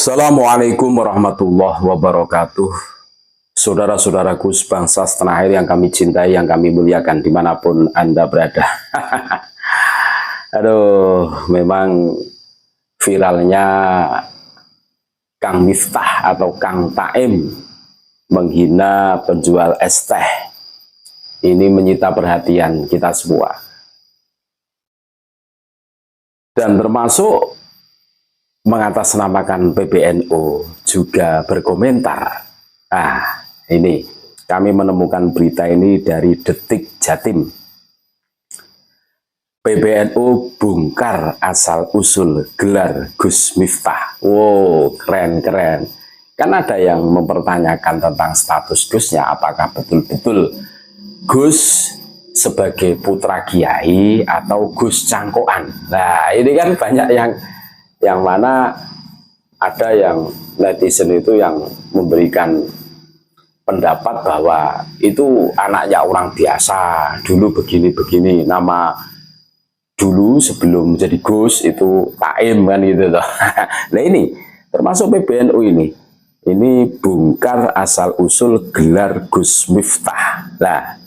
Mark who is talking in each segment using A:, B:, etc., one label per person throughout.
A: Assalamualaikum warahmatullahi wabarakatuh. Saudara-saudaraku sebangsa setanah air yang kami cintai, yang kami muliakan dimanapun Anda berada. Aduh, memang viralnya Kang Miftah atau Kang Taim menghina penjual es teh. Ini menyita perhatian kita semua. Dan termasuk mengatasnamakan PBNU juga berkomentar. Ini kami menemukan berita ini dari Detik Jatim. PBNU bongkar asal-usul gelar Gus Miftah. Wow, keren-keren. Kan ada yang mempertanyakan tentang status Gusnya, apakah betul-betul Gus sebagai putra kiai atau Gus cangkokan. Nah, ini kan banyak yang mana ada yang netizen itu yang memberikan pendapat bahwa itu anaknya orang biasa, dulu begini-begini, nama dulu sebelum jadi Gus itu Taim kan gitu loh. Nah ini termasuk PBNU ini bongkar asal-usul gelar Gus Miftah. Nah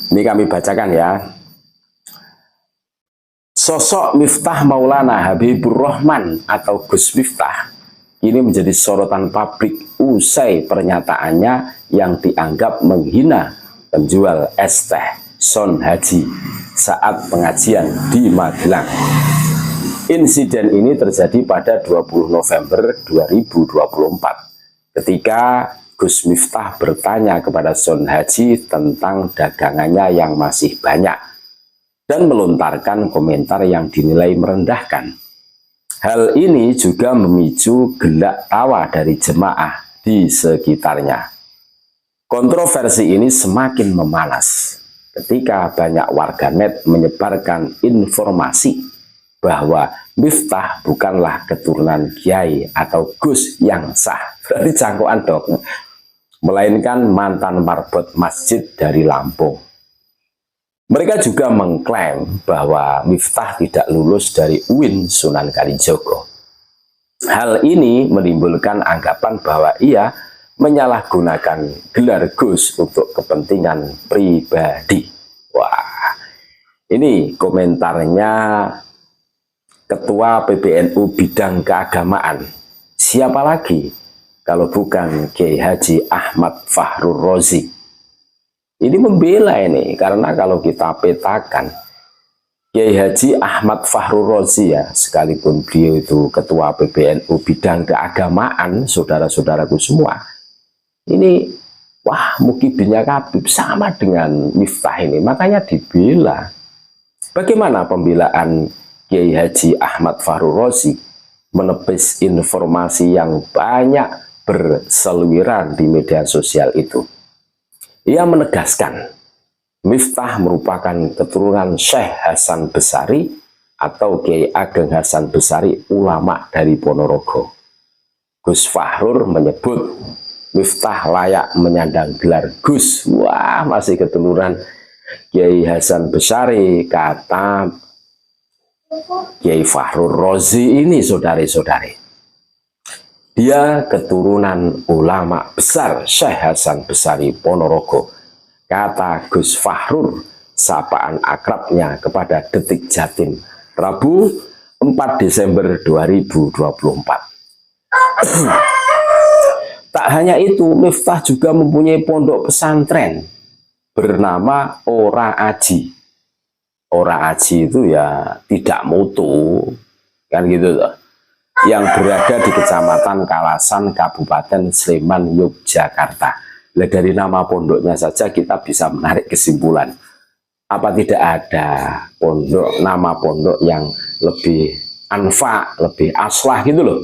A: ini kami bacakan ya. Sosok Miftah Maulana Habibur Rahman atau Gus Miftah ini menjadi sorotan publik usai pernyataannya yang dianggap menghina penjual es teh Son Haji saat pengajian di Magelang. Insiden ini terjadi pada 20 November 2024 ketika Gus Miftah bertanya kepada Son Haji tentang dagangannya yang masih banyak dan melontarkan komentar yang dinilai merendahkan. Hal ini juga memicu gelak tawa dari jemaah di sekitarnya. Kontroversi ini semakin memanas ketika banyak warganet menyebarkan informasi bahwa Miftah bukanlah keturunan kiai atau Gus yang sah, berarti cangkokan dong, melainkan mantan marbot masjid dari Lampung. Mereka juga mengklaim bahwa Miftah tidak lulus dari UIN Sunan Kalijogo. Hal ini menimbulkan anggapan bahwa ia menyalahgunakan gelar Gus untuk kepentingan pribadi. Wah, ini komentarnya Ketua PBNU bidang keagamaan. Siapa lagi kalau bukan Kiai Haji Ahmad Fahrur Razi. Ini membela ini, karena kalau kita petakan, Kiai Haji Ahmad Fahrur Razi ya, sekalipun beliau itu Ketua PBNU bidang keagamaan, saudara-saudaraku semua, ini, wah mukibinnya Kabib sama dengan Miftah ini, makanya dibela. Bagaimana pembelaan Kiai Haji Ahmad Fahrur Razi menepis informasi yang banyak berseliweran di media sosial itu? Ia menegaskan, Miftah merupakan keturunan Syekh Hasan Besari atau Kiai Ageng Hasan Besari, ulama dari Ponorogo. Gus Fahrur menyebut Miftah layak menyandang gelar Gus. Wah, masih keturunan Kiai Hasan Besari, kata Kiai Fahrur Razi ini, saudari-saudari. Dia keturunan ulama besar Syekh Hasan Besari Ponorogo, kata Gus Fahrur, sapaan akrabnya kepada Detik Jatim, Rabu 4 Desember 2024. Tak hanya itu, Miftah juga mempunyai pondok pesantren bernama Ora Aji. Ora Aji itu ya tidak mutu, kan gitu loh, yang berada di Kecamatan Kalasan, Kabupaten Sleman, Yogyakarta. Nah, dari nama pondoknya saja kita bisa menarik kesimpulan, apa tidak ada pondok, nama pondok yang lebih anfa, lebih aslah gitu loh.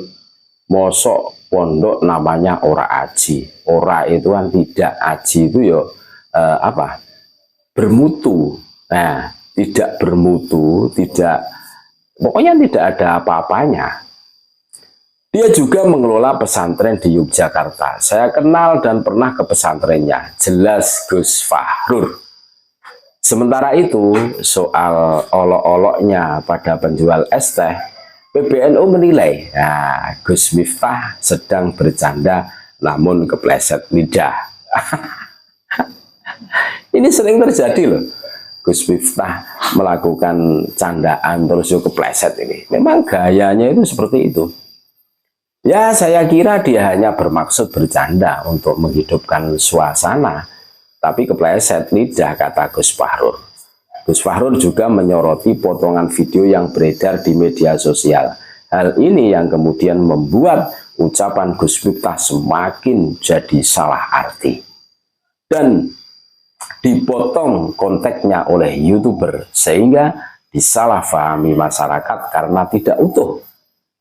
A: Mosok pondok namanya Ora Aji. Ora itu kan tidak, Aji itu ya bermutu. Nah, tidak bermutu, tidak, pokoknya tidak ada apa-apanya. Dia juga mengelola pesantren di Yogyakarta. Saya kenal dan pernah ke pesantrennya, jelas Gus Fahrur. Sementara itu, soal olok-oloknya pada penjual es teh, PBNU menilai, nah, Gus Miftah sedang bercanda namun kepleset lidah. Ini sering terjadi loh. Gus Miftah melakukan candaan terus yuk kepleset ini. Memang gayanya itu seperti itu. Ya, saya kira dia hanya bermaksud bercanda untuk menghidupkan suasana. Tapi kepleset lidah, kata Gus Fahrur. Gus Fahrur juga menyoroti potongan video yang beredar di media sosial. Hal ini yang kemudian membuat ucapan Gus Miftah semakin jadi salah arti. Dan dipotong konteksnya oleh YouTuber sehingga disalahpahami masyarakat karena tidak utuh.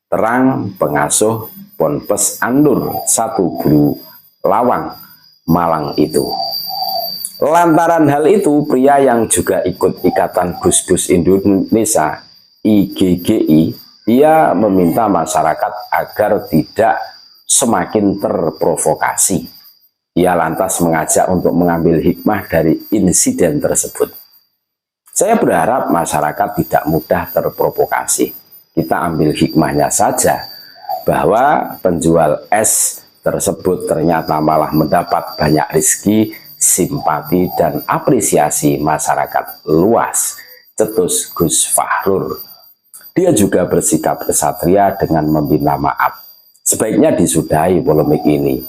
A: Terang pengasuh Ponpes Anur 1 Bulu Lawang, Malang itu. Lantaran hal itu, pria yang juga ikut Ikatan Gus-Gus Indonesia IGGI, ia meminta masyarakat agar tidak semakin terprovokasi. Ia lantas mengajak untuk mengambil hikmah dari insiden tersebut. Saya berharap masyarakat tidak mudah terprovokasi. Kita ambil hikmahnya saja, bahwa penjual es tersebut ternyata malah mendapat banyak rezeki, simpati dan apresiasi masyarakat luas, cetus Gus Fahrur. Dia juga bersikap kesatria dengan meminta maaf. Sebaiknya disudahi polemik ini.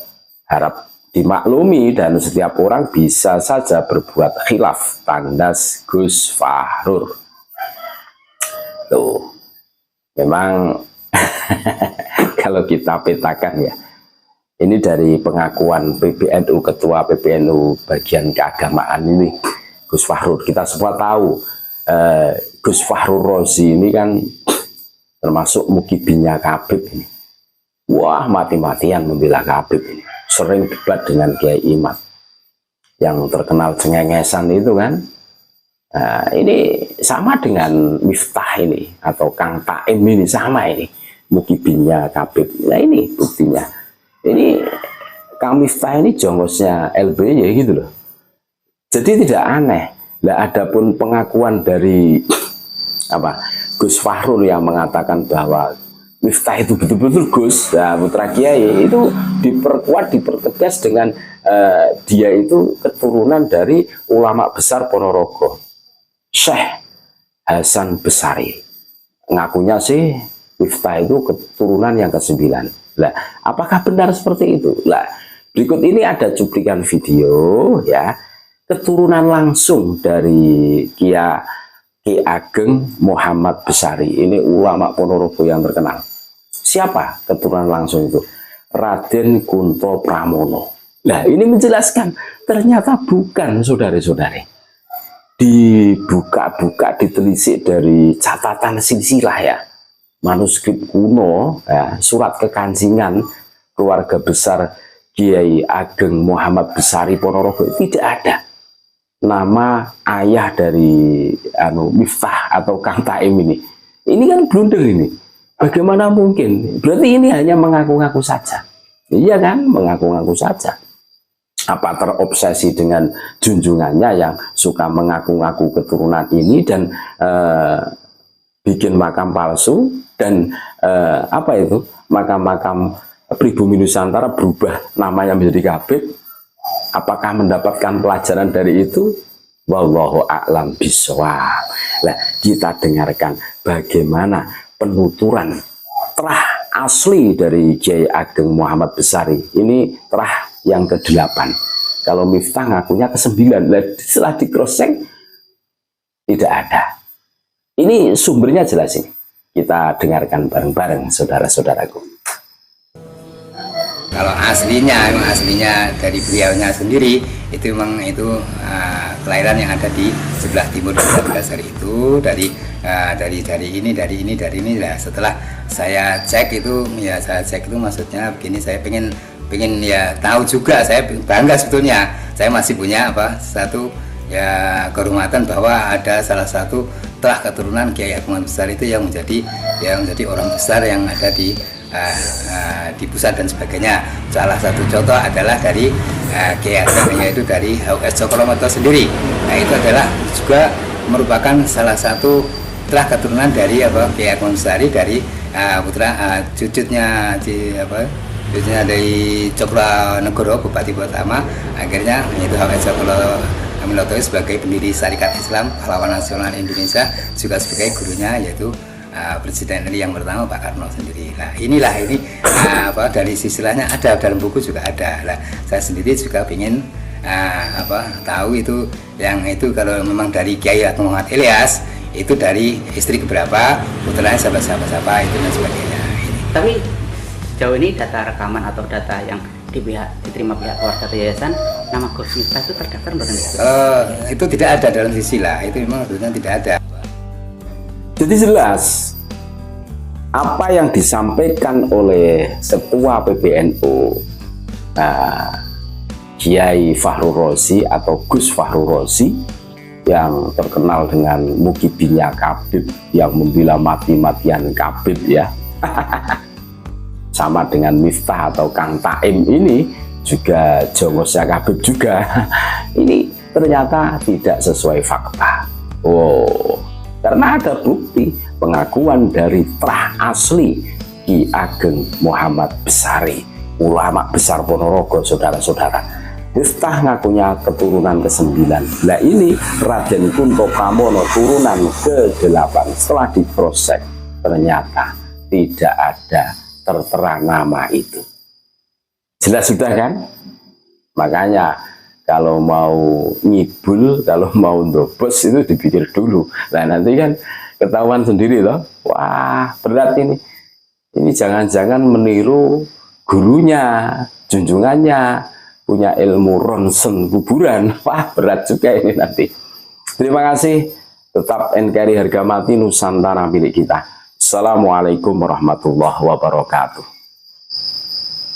A: Harap dimaklumi dan setiap orang bisa saja berbuat khilaf, tandas Gus Fahrur. Tuh, memang kalau kita petakan ya, ini dari pengakuan PBNU, Ketua PBNU bagian keagamaan ini, Gus Fahrur. Kita semua tahu Gus Fahrur Rozi ini kan termasuk mukibinya Habib ini. Wah, mati-matian membela Habib ini. Sering debat dengan Kiai Imam yang terkenal cengengesan itu kan. Nah, ini sama dengan Miftah ini atau Kang Taim ini, sama ini mukibinya Habib. Nah, ini buktinya. Ini Kang Miftah ini jongosnya LBY gitu loh. Jadi tidak aneh. Nah, adapun pengakuan dari Gus Fahrur yang mengatakan bahwa Miftah itu betul-betul Gus, nah, putra Kiai, itu diperkuat, dipertegas dengan dia itu keturunan dari ulama besar Ponorogo, Syekh Hasan Besari. Ngakunya sih Miftah itu keturunan yang ke-9. Lah, apakah benar seperti itu? Lah, berikut ini ada cuplikan video ya, keturunan langsung dari Ki Ageng Muhammad Besari. Ini ulama Ponorogo yang terkenal. Siapa keturunan langsung itu? Raden Kunto Pramono. Nah, ini menjelaskan ternyata bukan, saudari-saudari. Dibuka-buka, ditelisik dari catatan silsilah ya, manuskrip kuno ya, surat kekancingan keluarga besar Kiai Ageng Muhammad Besari Ponorogo, tidak ada nama ayah dari Miftah atau Kang Taim ini. Ini kan blunder ini. Bagaimana mungkin? Berarti ini hanya mengaku-ngaku saja. Iya kan, mengaku-ngaku saja. Apa terobsesi dengan junjungannya yang suka mengaku-ngaku keturunan ini dan bikin makam palsu dan makam-makam pribumi Nusantara berubah namanya menjadi Habib. Apakah mendapatkan pelajaran dari itu? Wallahu a'lam bishawab. Nah, kita dengarkan bagaimana penuturan terah asli dari Kiai Ageng Muhammad Besari. Ini terah yang ke-8. Kalau Miftah ngakunya ke-9. Nah, setelah di cross check tidak ada. Ini sumbernya jelas ini. Kita dengarkan bareng-bareng, saudara-saudaraku.
B: Kalau aslinya, memang aslinya dari beliaunya sendiri, itu memang itu kelahiran yang ada di sebelah timur dari dasar itu, dari ini. Nah, setelah saya cek itu, ya saya cek itu maksudnya begini, saya pengen ya tahu juga, saya bangga sebetulnya, saya masih punya satu ya kehormatan bahwa ada salah satu telah keturunan Kiai Ageng Besar itu yang menjadi orang besar yang ada di pusat dan sebagainya. Salah satu contoh adalah dari Kiai Ageng, yaitu dari H.U.S. Cokroaminoto sendiri. Nah, itu adalah juga merupakan salah satu telah keturunan dari Kiai Ageng Besari dari putra cucunya dari Cokronegoro, Bupati pertama, akhirnya yaitu H.W. Cokro Aminoto sebagai pendiri Syarikat Islam Pahlawan Nasional Indonesia, juga sebagai gurunya yaitu Presiden RI yang pertama Pak Karno sendiri. Nah inilah ini dari sisi lainnya ada dalam buku juga ada. Nah, saya sendiri juga ingin tahu itu yang itu kalau memang dari Kiai Muhammad Ilyas itu dari istri keberapa, putranya siapa itu dan sebagainya.
C: Tapi sejauh ini data rekaman atau data yang diterima pihak keluarga atau yayasan, nama Gus Miftah itu terdaftar bukan?
B: Itu tidak ada dalam sisi lah, itu memang sebetulnya tidak ada.
A: Jadi jelas apa yang disampaikan oleh Ketua PBNU Kiai Fahrur Razi atau Gus Fahrur Razi yang terkenal dengan mukibinya Kabib, yang membela mati-matian Kabib ya. Sama dengan Miftah atau Kang Taim ini juga jongosnya Kabib juga. Ini ternyata tidak sesuai fakta. Karena ada bukti pengakuan dari trah asli Ki Ageng Muhammad Besari, ulama besar Ponorogo, saudara-saudara. Miftah ngakunya keturunan ke-9. Nah ini Raden Kunto Pramono turunan ke-8. Setelah diproses ternyata tidak ada tertera nama itu. Jelas sudah kan? Makanya kalau mau nyibul, kalau mau ndobos itu dipikir dulu. Nah nanti kan ketahuan sendiri loh. Wah berat ini. Ini jangan-jangan meniru gurunya, junjungannya, punya ilmu ronsen kuburan. Wah berat juga ini nanti. Terima kasih. Tetap NKRI harga mati Nusantara milik kita. Assalamualaikum warahmatullahi wabarakatuh.